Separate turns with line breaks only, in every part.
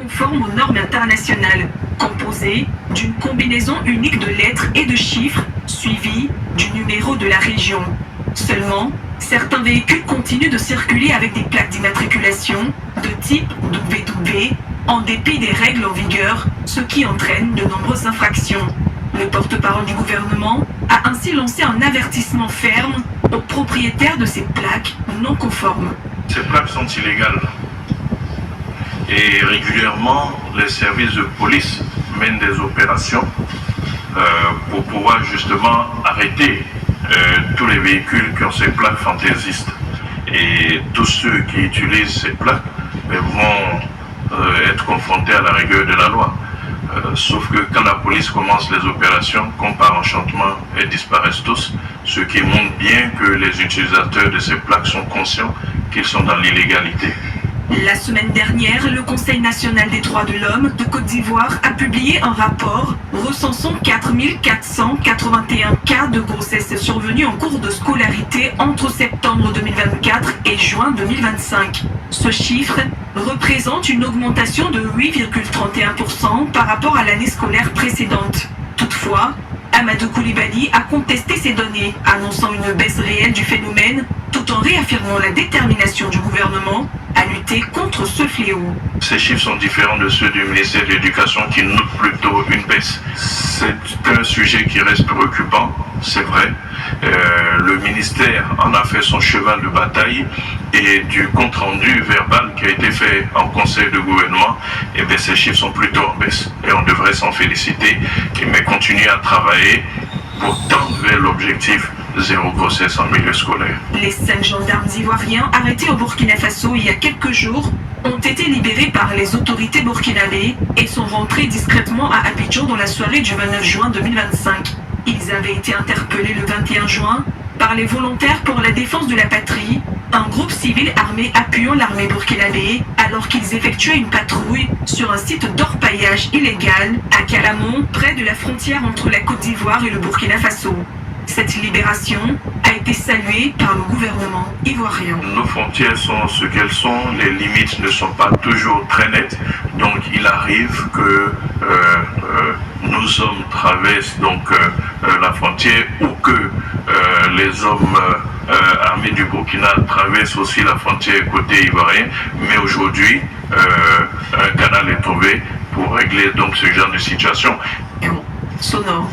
conforme aux normes internationales, composé d'une combinaison unique de lettres et de chiffres, suivi du numéro de la région. Seulement, certains véhicules continuent de circuler avec des plaques d'immatriculation de type WW, en dépit des règles en vigueur, ce qui entraîne de nombreuses infractions. Le porte-parole du gouvernement a ainsi lancé un avertissement ferme aux propriétaires de ces plaques non conformes.
Ces plaques sont illégales et régulièrement les services de police mènent des opérations pour pouvoir justement arrêter tous les véhicules qui ont ces plaques fantaisistes. Et tous ceux qui utilisent ces plaques vont être confrontés à la rigueur de la loi. Sauf que quand la police commence les opérations, comme par enchantement, elles disparaissent tous, ce qui montre bien que les utilisateurs de ces plaques sont conscients qu'ils sont dans l'illégalité.
La semaine dernière, le Conseil national des droits de l'homme de Côte d'Ivoire a publié un rapport recensant 4481 cas de grossesse survenus en cours de scolarité entre septembre 2024 et juin 2025. Ce chiffre représente une augmentation de 8,31% par rapport à l'année scolaire précédente. Toutefois, Amadou Koulibaly a contesté ces données, annonçant une baisse réelle du phénomène, tout en réaffirmant la détermination du gouvernement à lutter contre ce fléau.
Ces chiffres sont différents de ceux du ministère de l'Éducation qui note plutôt une baisse. C'est un sujet qui reste préoccupant, c'est vrai. Le ministère en a fait son cheval de bataille et du compte-rendu verbal qui a été fait en conseil de gouvernement, ces chiffres sont plutôt en baisse et on devrait s'en féliciter, mais continuer à travailler pour tendre vers l'objectif zéro grossesse en milieu scolaire.
Les 5 gendarmes ivoiriens arrêtés au Burkina Faso il y a quelques jours ont été libérés par les autorités burkinabées et sont rentrés discrètement à Abidjan dans la soirée du 29 juin 2025. Ils avaient été interpellés le 21 juin par les volontaires pour la défense de la patrie, un groupe civil armé appuyant l'armée burkinabé alors qu'ils effectuaient une patrouille sur un site d'orpaillage illégal à Calamon, près de la frontière entre la Côte d'Ivoire et le Burkina Faso. Cette libération a été saluée par le gouvernement ivoirien.
Nos frontières sont ce qu'elles sont, les limites ne sont pas toujours très nettes, donc il arrive que nos hommes traversent la frontière ou que les hommes armés du Burkina traversent aussi la frontière côté ivoirien, mais aujourd'hui un canal est trouvé pour régler donc ce genre de situation.
Sonore.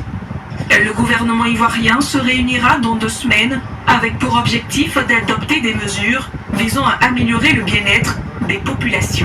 Le gouvernement ivoirien se réunira dans 2 semaines avec pour objectif d'adopter des mesures visant à améliorer le bien-être des populations.